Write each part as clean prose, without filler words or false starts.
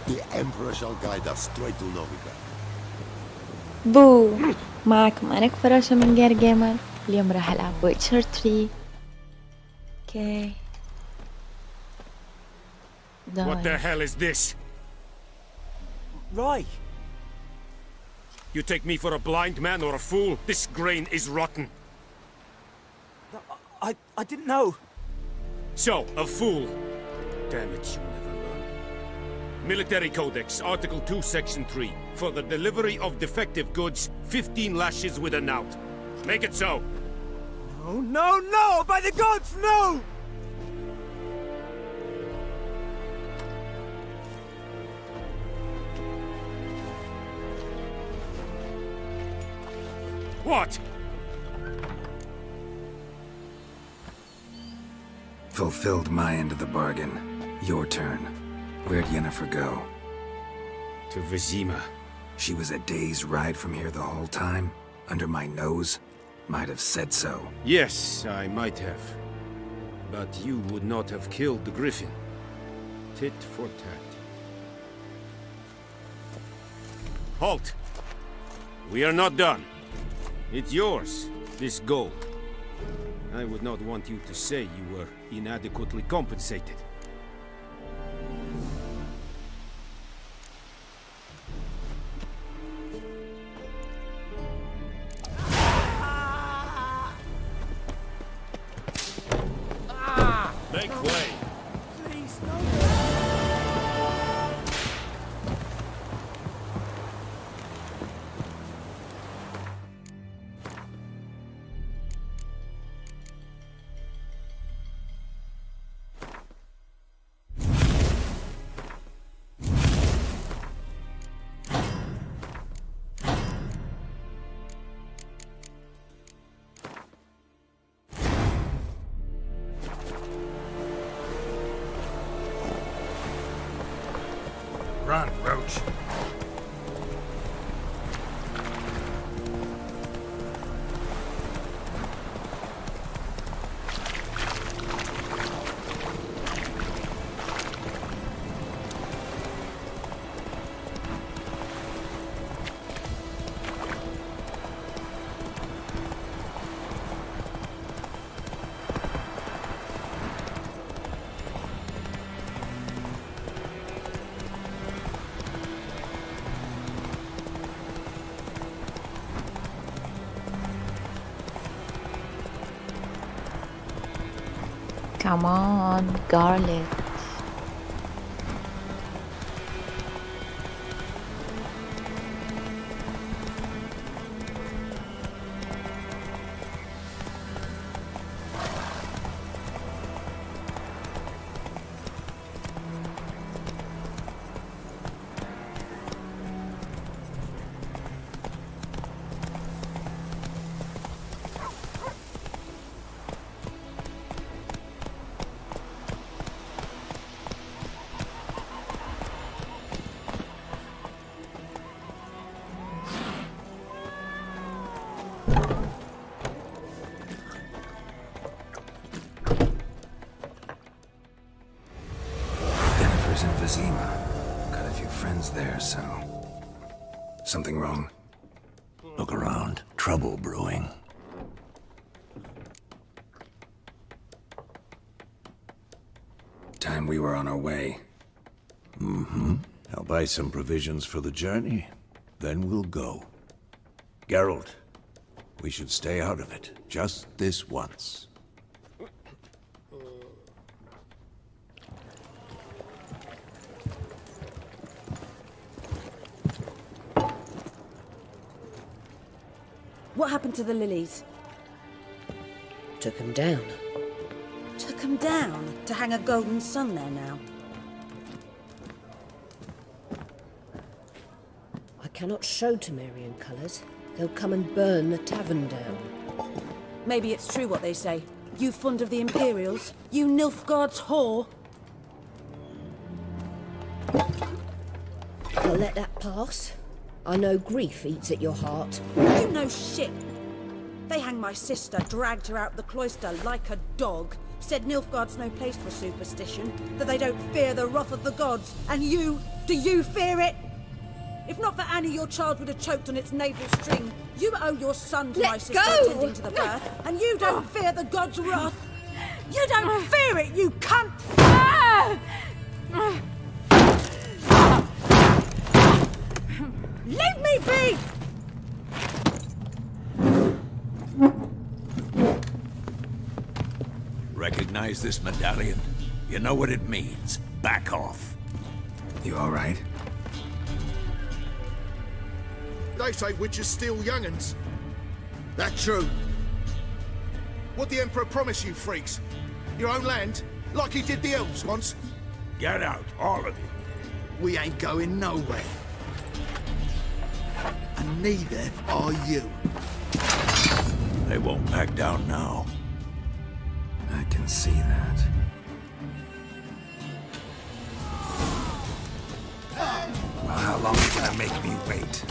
The Emperor shall guide us straight to Novigrad. بو معكم أنا فراشة من جير جيمر. اليوم راح ألعب وتشر 3. اوكي What the hell is this? Right. You take me for a blind man or a fool? This grain is rotten. I didn't know. So, a fool. Damn it, you'll never learn. Military Codex, Article 2, Section 3. For the delivery of defective goods, 15 lashes with a knout. Make it so. Oh, no, no! By the gods, no! What? Fulfilled my end of the bargain. Your turn. Where'd Yennefer go? To Vizima. She was a day's ride from here the whole time? Under my nose? Might have said so. Yes, I might have. But you would not have killed the Griffin. Tit for tat. Halt! We are not done. It's yours, this gold. I would not want you to say you were inadequately compensated. Make way! Please, no. Run, Roach. Come on, Garlic. Yennefer's in Vizima. Got a few friends there, so... Something wrong? Look around. Trouble brewing. Time we were on our way. I'll buy some provisions for the journey. Then we'll go. Geralt, we should stay out of it. Just this once. What happened to the lilies? Took him down. Took them down to hang a golden sun there now. I cannot show Temerian colours. They'll come and burn the tavern down. Maybe it's true what they say. You fond of the Imperials? You Nilfgaard's whore? I'll let that pass. I know grief eats at your heart. You know shit. They hanged my sister, dragged her out the cloister like a dog. said Nilfgaard's no place for superstition, that they don't fear the wrath of the gods. And you, do you fear it? If not for Annie, your child would have choked on its navel string. You owe your son to my sister attending to the birth, and you don't fear the gods' wrath. You don't fear it, you cunt! Leave me be! Recognize this medallion? You know what it means. Back off. You all right? They say witches steal young'uns. That true? What the Emperor promised you freaks? Your own land? Like he did the elves once? Get out, all of you. We ain't going nowhere. And neither are you. They won't back down now. I can see that. Well, how long are you gonna make me wait?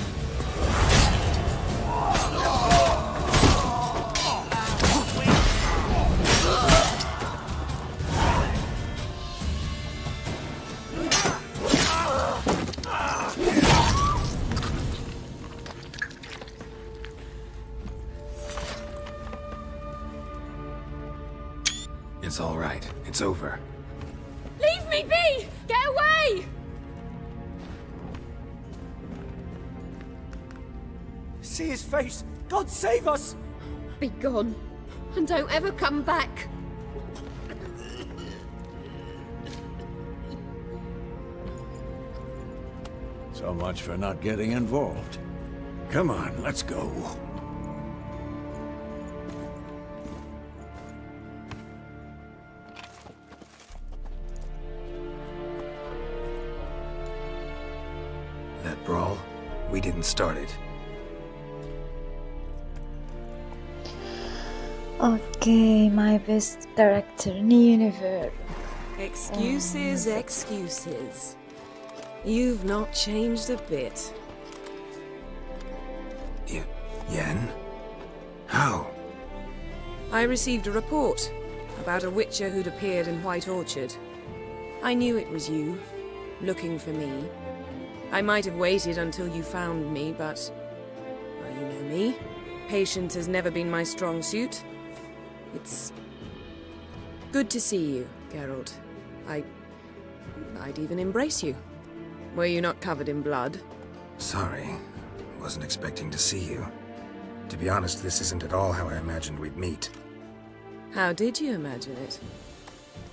It's all right. It's over. Leave me be! Get away! See his face! God save us! Be gone. And don't ever come back. So much for not getting involved. Come on, let's go. That brawl, we didn't start it. Okay, my best character in the universe. Excuses, excuses. You've not changed a bit. Yen? How? I received a report about a witcher who'd appeared in White Orchard. I knew it was you, looking for me. I might have waited until you found me, but... well, you know me. Patience has never been my strong suit. It's... good to see you, Geralt. I'd even embrace you. Were you not covered in blood? Sorry. Wasn't expecting to see you. To be honest, this isn't at all how I imagined we'd meet. How did you imagine it?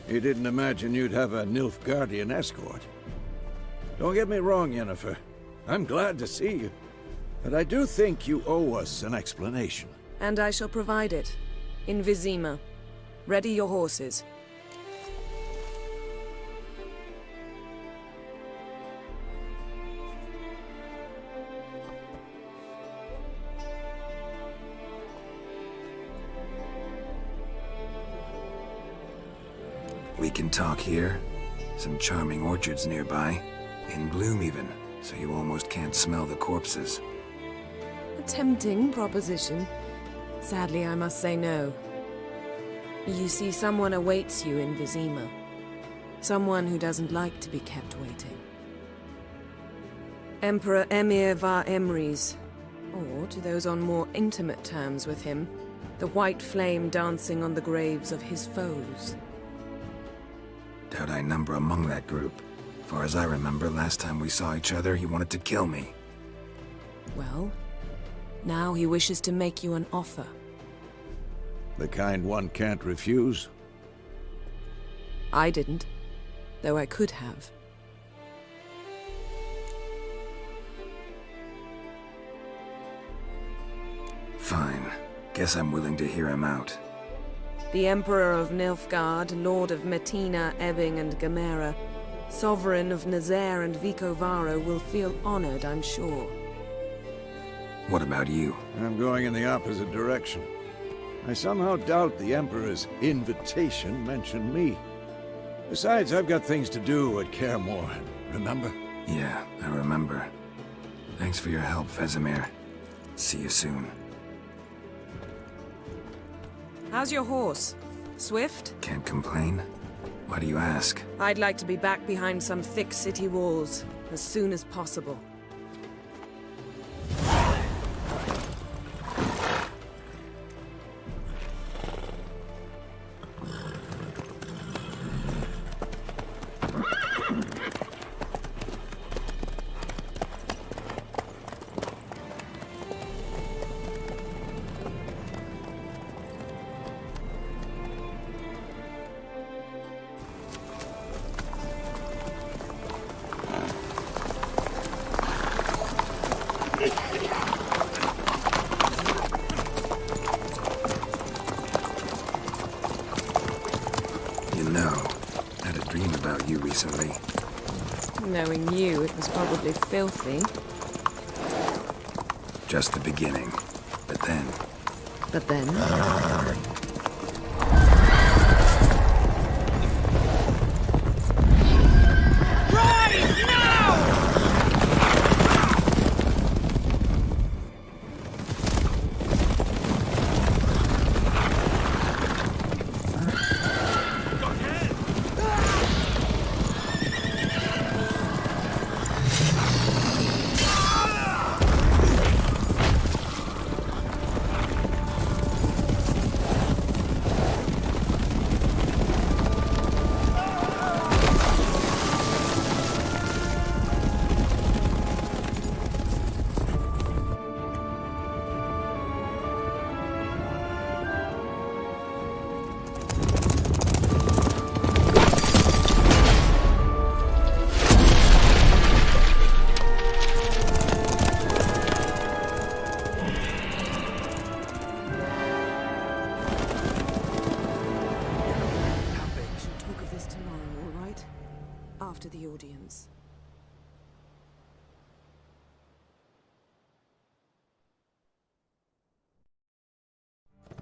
You didn't imagine you'd have a Nilfgaardian escort. Don't get me wrong, Yennefer. I'm glad to see you. But I do think you owe us an explanation. And I shall provide it. In Vizima. Ready your horses. We can talk here. Some charming orchards nearby. In bloom even, so you almost can't smell the corpses. A tempting proposition. Sadly, I must say no. You see, someone awaits you in Vizima. Someone who doesn't like to be kept waiting. Emperor Emir var Emrys, or to those on more intimate terms with him, the white flame dancing on the graves of his foes. Doubt I number among that group. Far as I remember, last time we saw each other, he wanted to kill me. Well, now he wishes to make you an offer. The kind one can't refuse. I didn't, though I could have. Fine. Guess I'm willing to hear him out. The Emperor of Nilfgaard, Lord of Metina, Ebbing and Gamera, Sovereign of Nazaire and Vicovaro will feel honored, I'm sure. What about you? I'm going in the opposite direction. I somehow doubt the Emperor's invitation mentioned me. Besides, I've got things to do at Kaer Morhen, remember? Yeah, I remember. Thanks for your help, Vesemir. See you soon. How's your horse? Swift? Can't complain. Why do you ask? I'd like to be back behind some thick city walls as soon as possible. You know, I had a dream about you recently. Knowing you, it was probably filthy. Just the beginning. But then... But then... After the audience.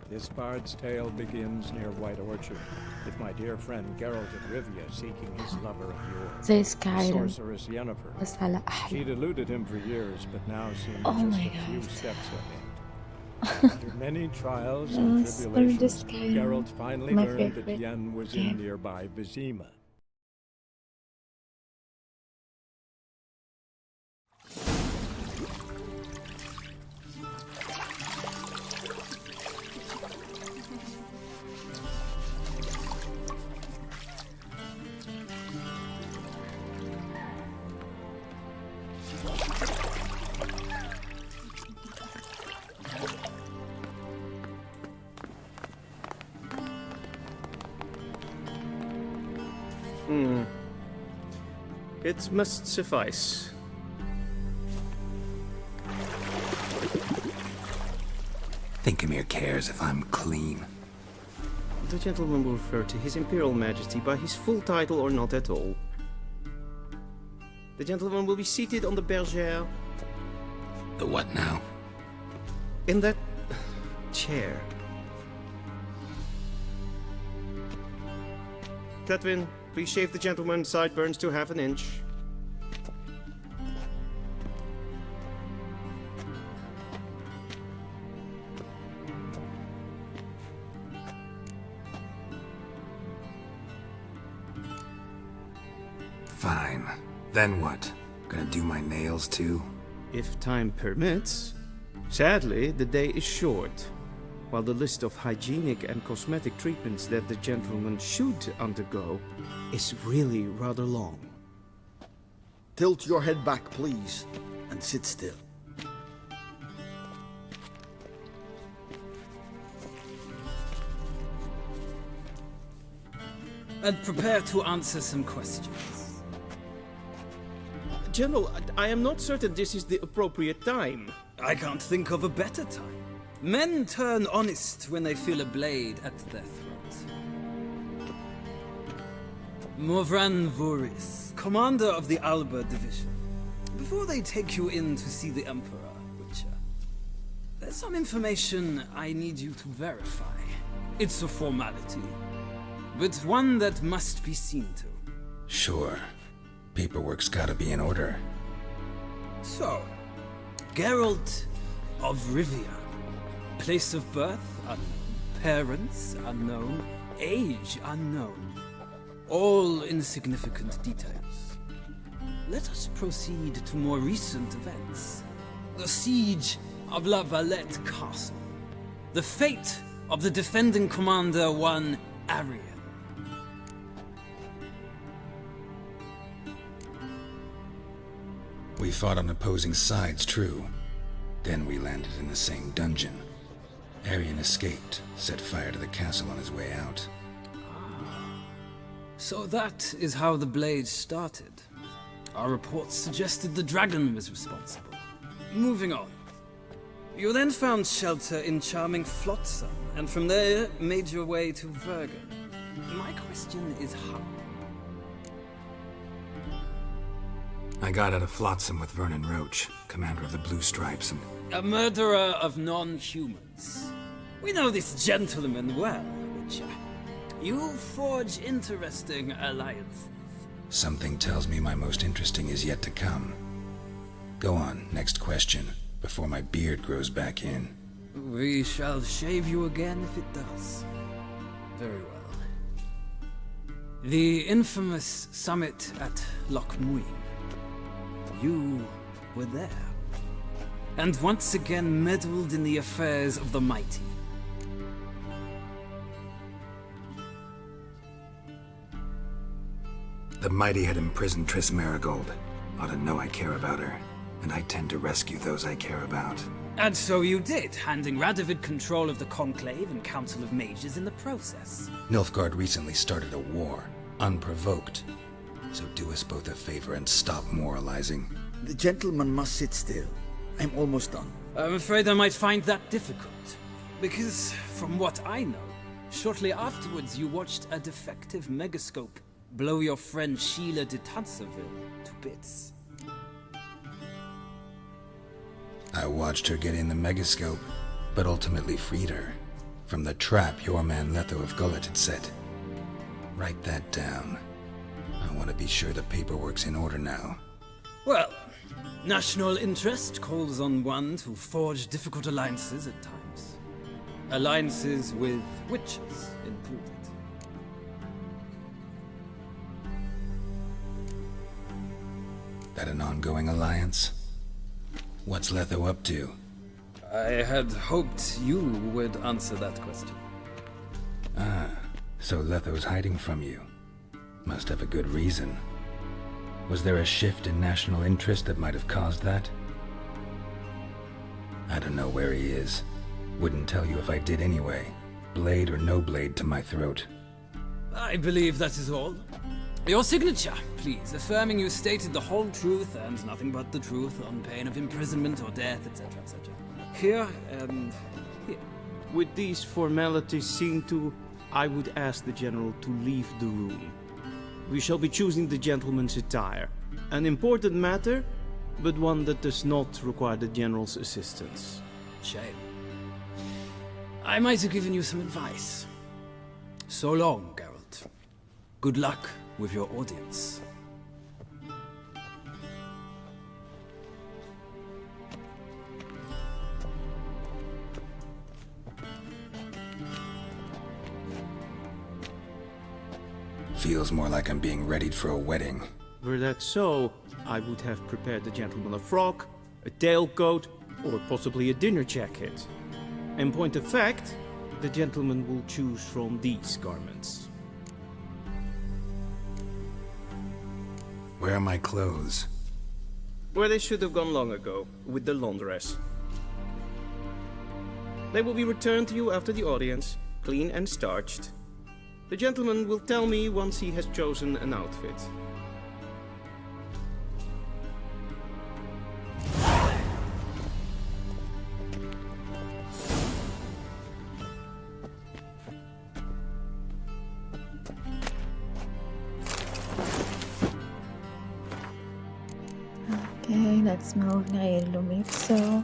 This bard's tale begins near White Orchard, with my dear friend Geralt of Rivia seeking his lover of yore, زي the سكايرم sorceress Yennefer. بس على أحلى. She'd eluded him for years, but now seemed Oh just my a few God. steps ahead. After many trials and tribulations, Skyrim. Geralt finally My learned that favorite Yen was game. in nearby Vizima. It must suffice. Thinkamere cares if I'm clean. The gentleman will refer to His Imperial Majesty by his full title or not at all. The gentleman will be seated on the bergère. The what now? In that chair. Catwin, please shave the gentleman's sideburns to half an inch. Fine. Then what? Gonna do my nails too? If time permits. Sadly, the day is short, while the list of hygienic and cosmetic treatments that the gentleman should undergo is really rather long. Tilt your head back, please, and sit still. And prepare to answer some questions. General, I am not certain this is the appropriate time. I can't think of a better time. Men turn honest when they feel a blade at their throat. Morvran Voris, commander of the Alba Division. Before they take you in to see the Emperor, Witcher, there's some information I need you to verify. It's a formality, but one that must be seen to. Sure. Paperwork's gotta be in order. So, Geralt of Rivia. Place of birth unknown. Parents unknown. age unknown. All insignificant details. Let us proceed to more recent events. The siege of La Valette Castle. The fate of the defending commander, one Arian. We fought on opposing sides, true. Then we landed in the same dungeon. Arian escaped, set fire to the castle on his way out. So that is how the blaze started. Our reports suggested the dragon was responsible. Moving on. You then found shelter in charming Flotsam, and from there made your way to Vergen. My question is how? I got out of Flotsam with Vernon Roach, commander of the Blue Stripes, and... A murderer of non-humans. We know this gentleman well, Witcher. You forge interesting alliances. Something tells me my most interesting is yet to come. Go on, next question, before my beard grows back in. We shall shave you again if it does. Very well. The infamous summit at Loch Muin. You were there. And once again meddled in the affairs of the mighty. The mighty had imprisoned Triss Marigold. Ought to know I care about her, and I tend to rescue those I care about. And so you did, handing Radovid control of the Conclave and Council of Mages in the process. Nilfgaard recently started a war, unprovoked. So do us both a favor and stop moralizing. The gentleman must sit still. I'm almost done. I'm afraid I might find that difficult. Because, from what I know, shortly afterwards you watched a defective megascope blow your friend Sheila de Tanserville to bits. I watched her get in the megascope, but ultimately freed her from the trap your man Letho of Gullet had set. Write that down. I want to be sure the paperwork's in order now. Well, national interest calls on one to forge difficult alliances at times. Alliances with witches included. That an ongoing alliance? What's Letho up to? I had hoped you would answer that question. Ah, so Letho's hiding from you. Must have a good reason. Was there a shift in national interest that might have caused that? I don't know where he is. Wouldn't tell you if I did anyway. Blade or no blade to my throat. I believe that is all. Your signature, please, affirming you stated the whole truth and nothing but the truth on pain of imprisonment or death, etc., etc. Here and here. With these formalities seen to, I would ask the General to leave the room. We shall be choosing the gentleman's attire. An important matter, but one that does not require the General's assistance. Shame. I might have given you some advice. So long, Geralt. Good luck with your audience. Feels more like I'm being readied for a wedding. Were that so, I would have prepared the gentleman a frock, a tailcoat, or possibly a dinner jacket. In point of fact, the gentleman will choose from these garments. Where are my clothes? Where they should have gone long ago, with the laundress. They will be returned to you after the audience, clean and starched. The gentleman will tell me once he has chosen an outfit. اوكي let's move نغير له ميكسو.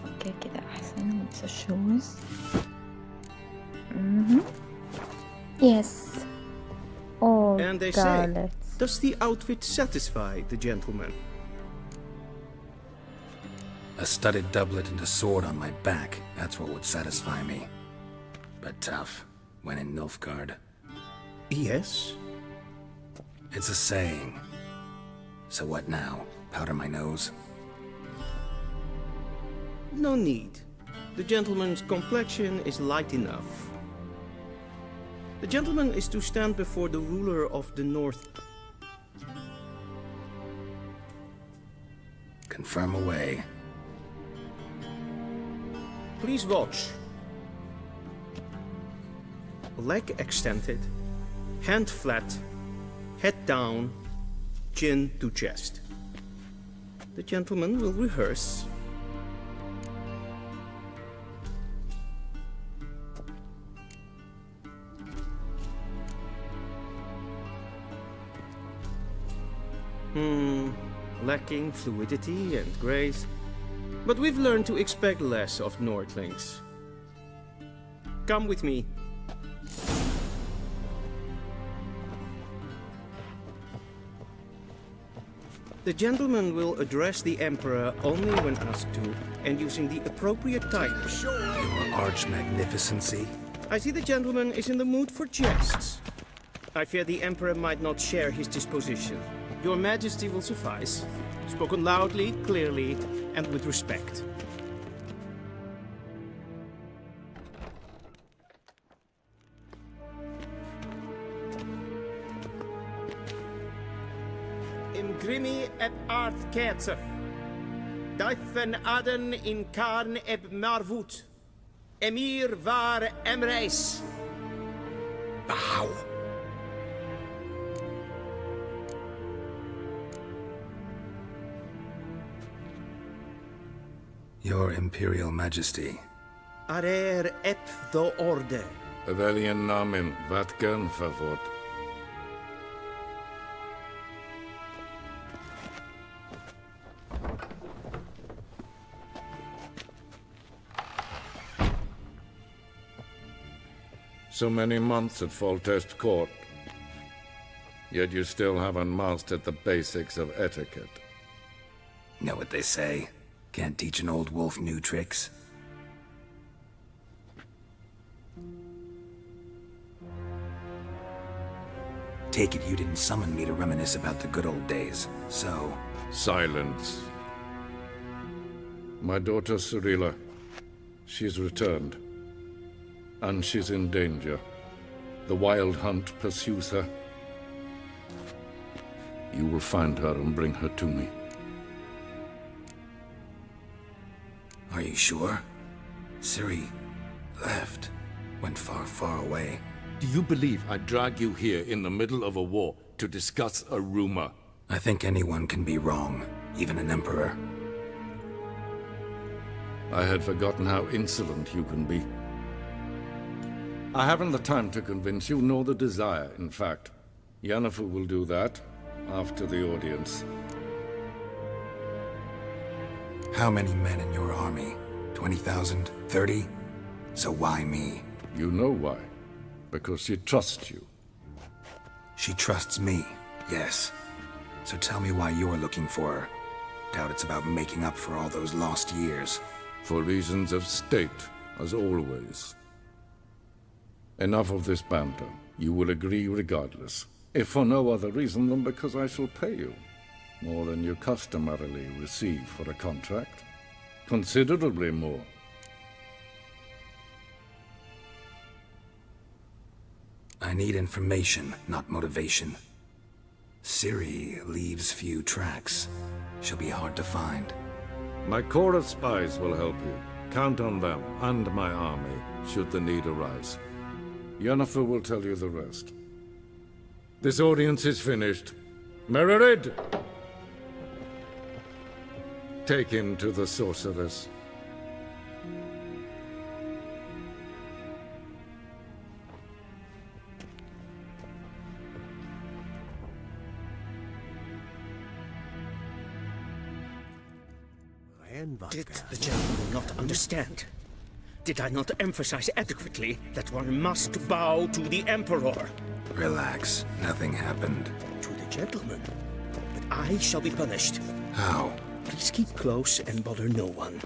اوكي كده احسن. نلبس الشوز. Yes. Oh, And they say, does the outfit satisfy the gentleman? A studded doublet and a sword on my back. That's what would satisfy me. But tough. when in Nilfgaard. Yes? It's a saying. So what now? Powder my nose? No need. The gentleman's complexion is light enough. The gentleman is to stand before the ruler of the North. Confirm away. Please watch. Leg extended, hand flat, head down, chin to chest. The gentleman will rehearse. Lacking fluidity and grace. But we've learned to expect less of Nordlings. Come with me. The gentleman will address the Emperor only when asked to, and using the appropriate titles. Your Arch-Magnificency? I see the gentleman is in the mood for jests. I fear the Emperor might not share his disposition. Your Majesty will suffice. Spoken loudly, clearly, and with respect. Imgrimi et art ketzer. Daithen aden in karn eb marvut. Emir var emreis. Bow! Your Imperial Majesty. Arer ep do orde. Weljen namen, wat gern favort. So many months at Foltest Court, yet you still haven't mastered the basics of etiquette. Know what they say? Can't teach an old wolf new tricks. Take it you didn't summon me to reminisce about the good old days, so... Silence. My daughter Cyrilla, she's returned. And she's in danger. The Wild Hunt pursues her. You will find her and bring her to me. Are you sure? Ciri left. Went far, far away. Do you believe I'd drag you here in the middle of a war to discuss a rumor? I think anyone can be wrong, even an emperor. I had forgotten how insolent you can be. I haven't the time to convince you, nor the desire, in fact. Yennefer will do that after the audience. How many men in your army? 20,000? 30? So why me? You know why. Because she trusts you. She trusts me, yes. So tell me why you're looking for her. Doubt it's about making up for all those lost years. For reasons of state, as always. Enough of this banter. You will agree regardless. If for no other reason than because I shall pay you. More than you customarily receive for a contract. Considerably more. I need information, not motivation. Ciri leaves few tracks. She'll be hard to find. My corps of spies will help you. Count on them, and my army, should the need arise. Yennefer will tell you the rest. This audience is finished. Mererid! Take him to the sorceress. Did the gentleman not understand? Did I not emphasize adequately that one must bow to the Emperor? Relax. Nothing happened. To the gentleman. But I shall be punished. How? Please keep close and bother no one.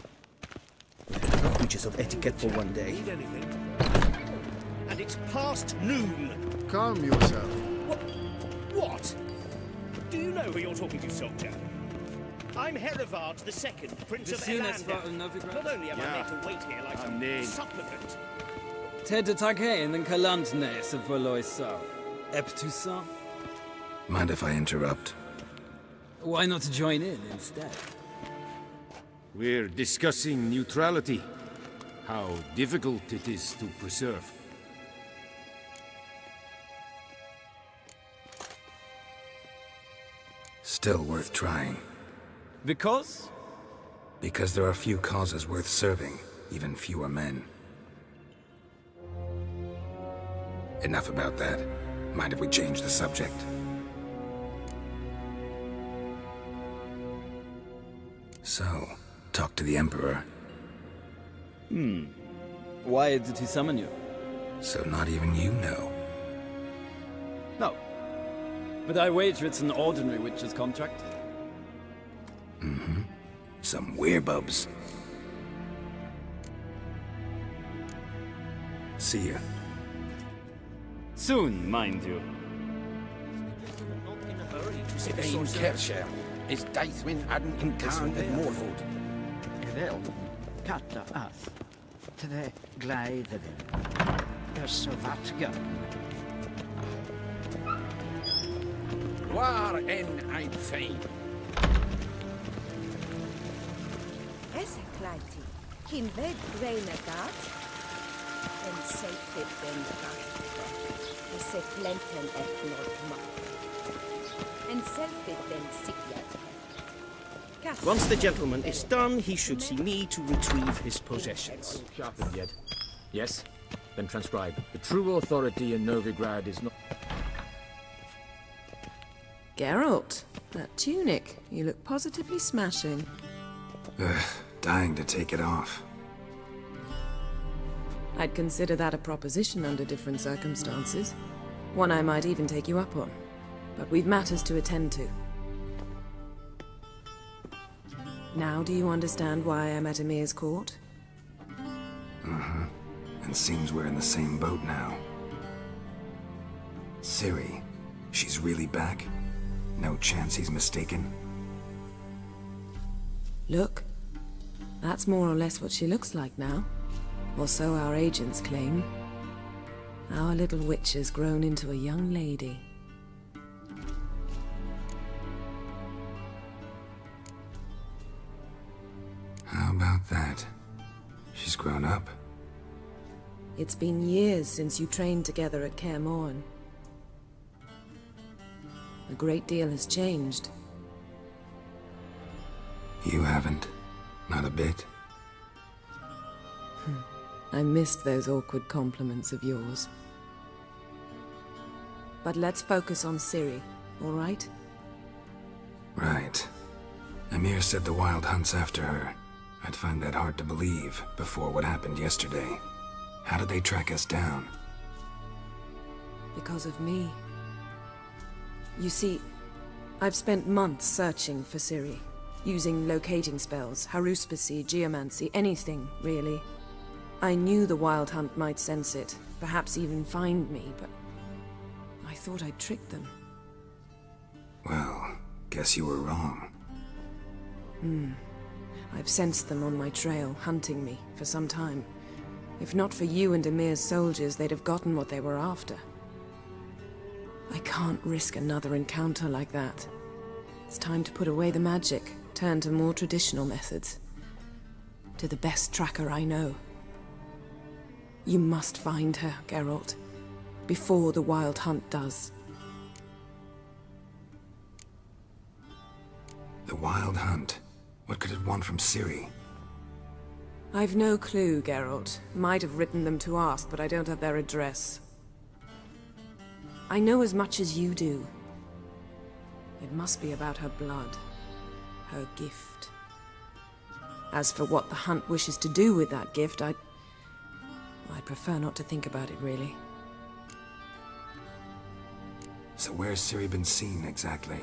No breaches of etiquette for one day. Need anything? and it's past noon. Calm yourself. What? Do you know who you're talking to, soldier? I'm Herivard II, Prince of Elander. Not only am I made to wait here like some supplicant. Ted Take den Kalantne se Voloisa. Eptusa? Mind if I interrupt? Why not join in instead? We're discussing neutrality. How difficult it is to preserve. Still worth trying. Because? Because there are few causes worth serving, even fewer men. Enough about that. Mind if we change the subject? So, talk to the Emperor. Why did he summon you? So not even you know. No. But I wager it's an ordinary witch's contract. Mm-hmm. Some werebubs. See ya. Soon, mind you. Ein Kerscher is Deithwin hadn't encountered Morford. Wel, katta af. Tre glijden. Så wat ga. Waar en ein fein. Esse kleiti. Kin ved greina dat. En seifit den dat. Esse plenten et not ma. En selfit den sikjat. Once the gentleman is done, he should see me to retrieve his possessions. Sharpened yet? Yes? Then transcribe. The true authority in Novigrad is not... Geralt, that tunic. You look positively smashing. Dying to take it off. I'd consider that a proposition under different circumstances. One I might even take you up on. But we've matters to attend to. Now do you understand why I'm at Emir's court? Uh-huh. And seems we're in the same boat now. Ciri, she's really back? No chance he's mistaken? Look. That's more or less what she looks like now. Or so our agents claim. Our little witch has grown into a young lady. How about that? She's grown up. It's been years since you trained together at Kaer Morhen. A great deal has changed. You haven't. Not a bit. I missed those awkward compliments of yours. But let's focus on Ciri, all right? Right. Emir said the Wild Hunt's after her. I'd find that hard to believe before what happened yesterday. How did they track us down? Because of me. You see, I've spent months searching for Ciri, using locating spells, haruspicy, geomancy, anything, really. I knew the Wild Hunt might sense it, perhaps even find me, but I thought I'd tricked them. Well, guess you were wrong. I've sensed them on my trail, hunting me, for some time. If not for you and Emir's soldiers, they'd have gotten what they were after. I can't risk another encounter like that. It's time to put away the magic, turn to more traditional methods. To the best tracker I know. You must find her, Geralt, before the Wild Hunt does. The Wild Hunt? What could it want from Ciri? I've no clue, Geralt. Might have written them to ask, but I don't have their address. I know as much as you do. It must be about her blood. Her gift. As for what the Hunt wishes to do with that gift, I'd prefer not to think about it, really. So where's Ciri been seen, exactly?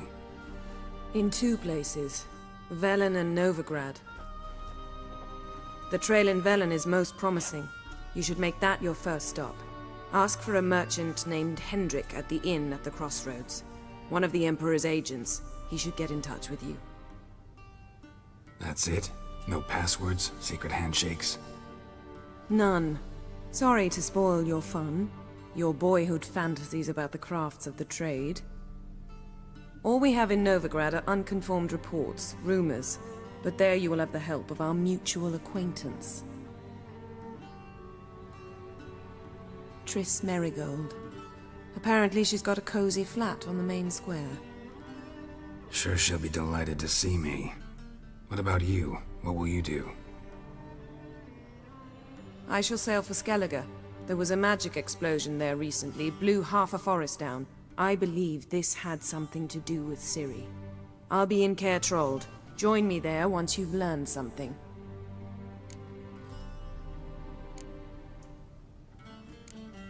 In two places. Velen and Novigrad. The trail in Velen is most promising. You should make that your first stop. Ask for a merchant named Hendrik at the inn at the crossroads. One of the Emperor's agents. He should get in touch with you. That's it? No passwords? Secret handshakes? None. Sorry to spoil your fun. Your boyhood fantasies about the crafts of the trade. All we have in Novigrad are unconfirmed reports, rumors. But there you will have the help of our mutual acquaintance. Triss Merigold. Apparently she's got a cozy flat on the main square. Sure she'll be delighted to see me. What about you? What will you do? I shall sail for Skellige. There was a magic explosion there recently, blew half a forest down. I believe this had something to do with Ciri. I'll be in Caer Trold. Join me there once you've learned something.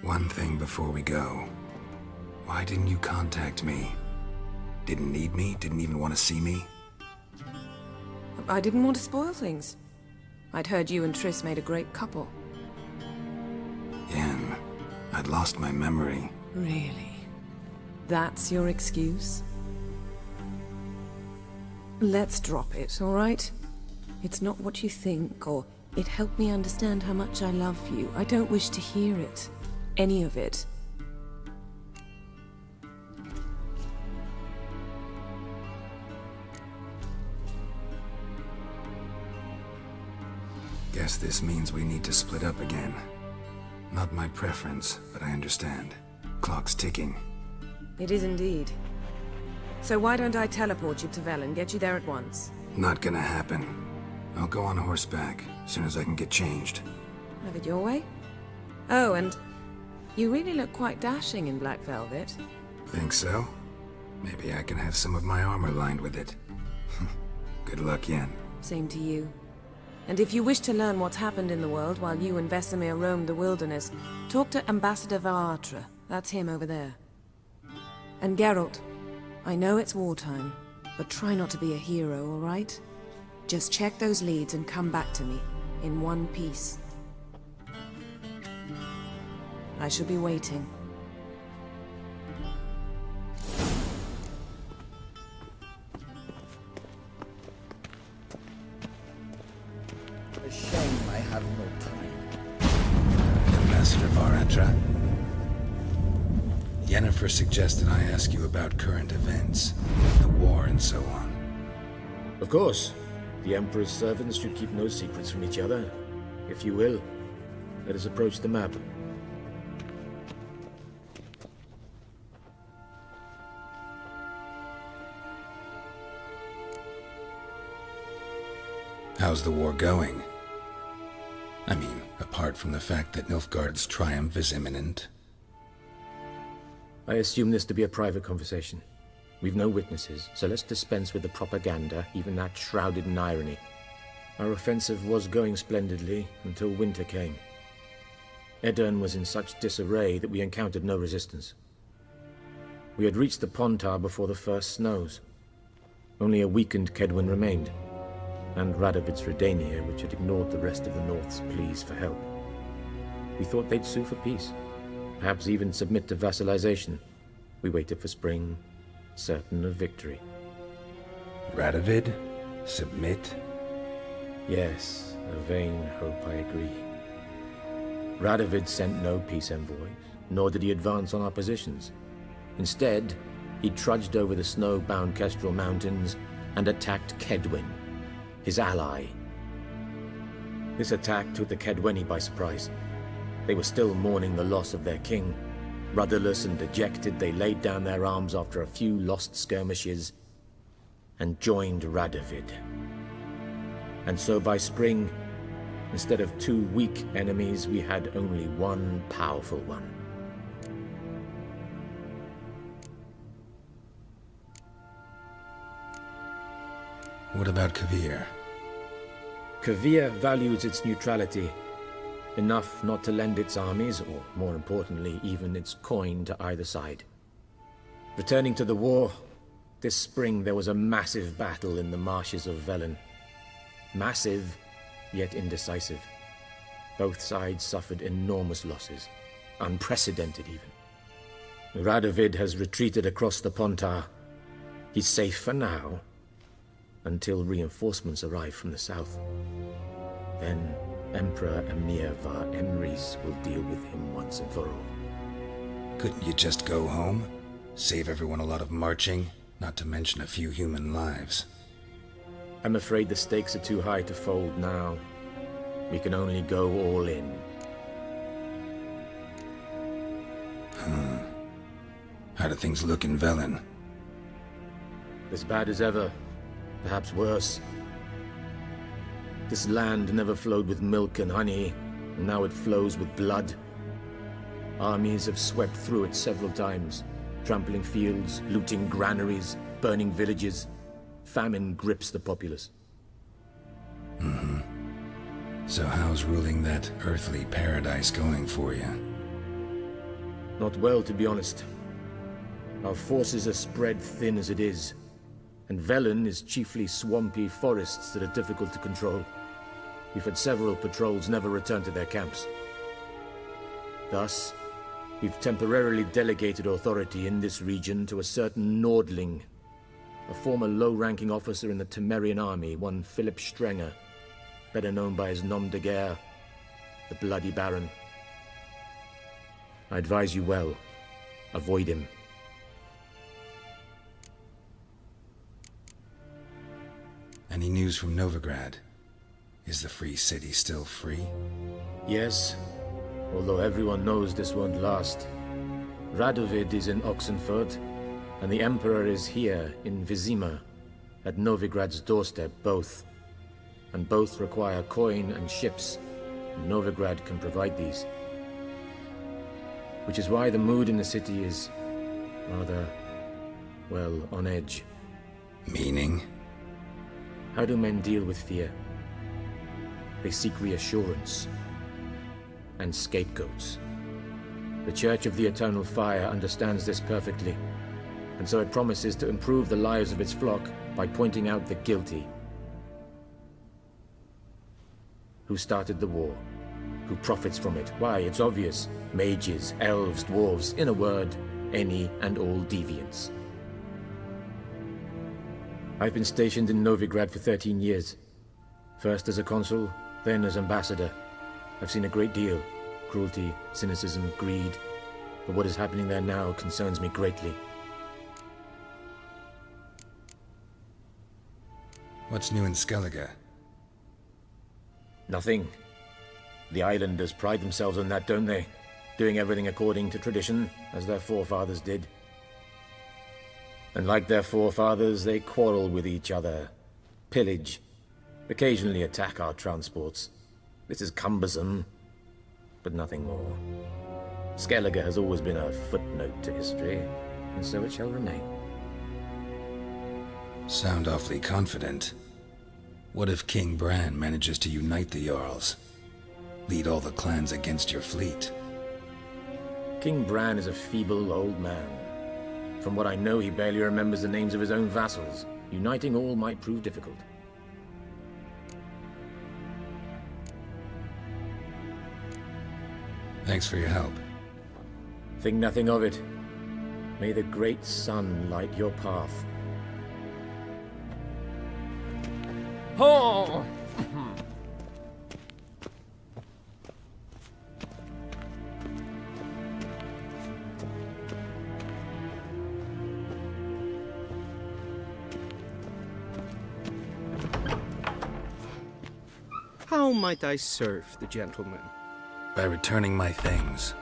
One thing before we go. Why didn't you contact me? Didn't need me? Didn't even want to see me? I didn't want to spoil things. I'd heard you and Triss made a great couple. Yen, I'd lost my memory. Really? That's your excuse? Let's drop it, all right? It's not what you think, or it helped me understand how much I love you. I don't wish to hear it. Any of it. Guess this means we need to split up again. Not my preference, but I understand. Clock's ticking. It is indeed. So why don't I teleport you to Vel and get you there at once? Not gonna happen. I'll go on horseback, as soon as I can get changed. Have it your way? Oh, and you really look quite dashing in black velvet. Think so? Maybe I can have some of my armor lined with it. Good luck, Yen. Same to you. And if you wish to learn what's happened in the world while you and Vesemir roamed the wilderness, talk to Ambassador Varatra. That's him over there. And Geralt, I know it's wartime, but try not to be a hero, all right? Just check those leads and come back to me, in one piece. I shall be waiting. A shame I have no time. Ambassador Varatra? Yennefer suggested I ask you about current events, the war and so on. Of course. The Emperor's servants should keep no secrets from each other. If you will, let us approach the map. How's the war going? I mean, apart from the fact that Nilfgaard's triumph is imminent. I assume this to be a private conversation. We've no witnesses, so let's dispense with the propaganda, even that shrouded in irony. Our offensive was going splendidly until winter came. Edirn was in such disarray that we encountered no resistance. We had reached the Pontar before the first snows. Only a weakened Kedwin remained, and Radovid's Redania, which had ignored the rest of the North's pleas for help. We thought they'd sue for peace, perhaps even submit to vassalization. We waited for spring, certain of victory. Radovid? Submit? Yes, a vain hope, I agree. Radovid sent no peace envoys, nor did he advance on our positions. Instead, he trudged over the snow-bound Kestrel Mountains and attacked Kedwin, his ally. This attack took the Kedweni by surprise. They were still mourning the loss of their king. Rudderless and dejected, they laid down their arms after a few lost skirmishes and joined Radovid. And so by spring, instead of two weak enemies, we had only one powerful one. What about Kavir? Kavir values its neutrality, enough not to lend its armies, or more importantly, even its coin to either side. Returning to the war, this spring there was a massive battle in the marshes of Velen. Massive, yet indecisive. Both sides suffered enormous losses. unprecedented even. Radovid has retreated across the Pontar. He's safe for now, until reinforcements arrive from the south. Then Emperor Emir Var Emrys will deal with him once and for all. Couldn't you just go home? Save everyone a lot of marching, not to mention a few human lives. I'm afraid the stakes are too high to fold now. We can only go all in. How do things look in Velen? As bad as ever, perhaps worse. This land never flowed with milk and honey, and now it flows with blood. Armies have swept through it several times, trampling fields, looting granaries, burning villages. Famine grips the populace. So how's ruling that earthly paradise going for you? Not well, to be honest. Our forces are spread thin as it is, and Velen is chiefly swampy forests that are difficult to control. We've had several patrols never return to their camps. Thus, we've temporarily delegated authority in this region to a certain Nordling, a former low-ranking officer in the Temerian army, one Philip Strenger, better known by his nom de guerre, the Bloody Baron. I advise you well. Avoid him. Any news from Novigrad? Is the free city still free? Yes, although everyone knows this won't last. Radovid is in Oxenfurt, and the Emperor is here in Vizima, at Novigrad's doorstep, both. And both require coin and ships. Novigrad can provide these. Which is why the mood in the city is rather, well, on edge. Meaning? How do men deal with fear? They seek reassurance and scapegoats. The Church of the Eternal Fire understands this perfectly, and so it promises to improve the lives of its flock by pointing out the guilty. Who started the war? Who profits from it? Why, it's obvious. Mages, elves, dwarves, in a word, any and all deviants. I've been stationed in Novigrad for 13 years. First as a consul, then as ambassador. I've seen a great deal. Cruelty, cynicism, greed. But what is happening there now concerns me greatly. What's new in Skellige? Nothing. The islanders pride themselves on that, don't they? Doing everything according to tradition, as their forefathers did. And like their forefathers, they quarrel with each other, pillage, occasionally attack our transports. This is cumbersome, but nothing more. Skellige has always been a footnote to history, and so it shall remain. Sound awfully confident. What if King Bran manages to unite the Jarls? Lead all the clans against your fleet? King Bran is a feeble old man. From what I know, he barely remembers the names of his own vassals. Uniting all might prove difficult. Thanks for your help. Think nothing of it. May the great sun light your path. Oh! How might I serve the gentleman? By returning my things.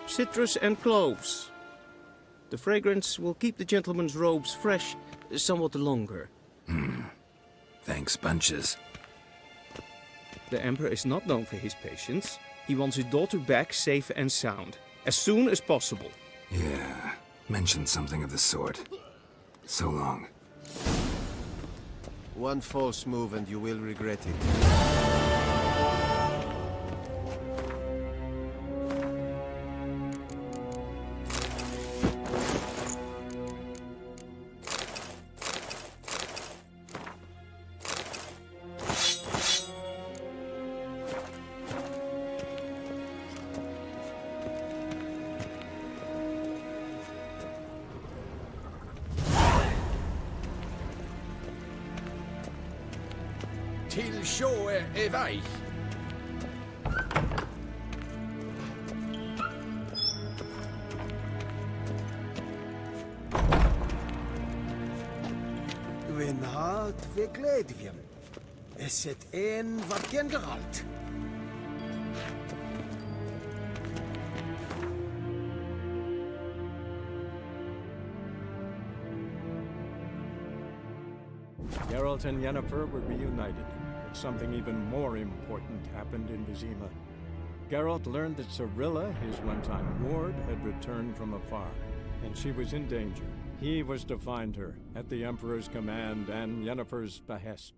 Citrus and cloves. The fragrance will keep the gentleman's robes fresh somewhat longer. Thanks, bunches. The Emperor is not known for his patience. He wants his daughter back safe and sound, as soon as possible. Yeah, mentioned something of the sort. So long. One false move and you will regret it. till sjå är väg. Wenn halt wir glädjen. Es ett en vad generalt. Geralt and Yennefer were reunited, but something even more important happened in Vizima. Geralt learned that Cirilla, his one-time ward, had returned from afar, and she was in danger. He was to find her, at the Emperor's command and Yennefer's behest.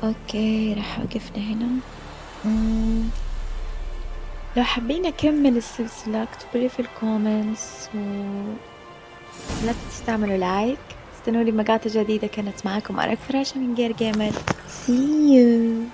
اوكي راح وقفنا هنا. لو حابين اكمل السلسلة اكتبوا في الكومنتس لا تستعملوا لايك. استنوني بمقاطع جديدة. كانت معاكم أرق فراشة من غير جيمر. See you.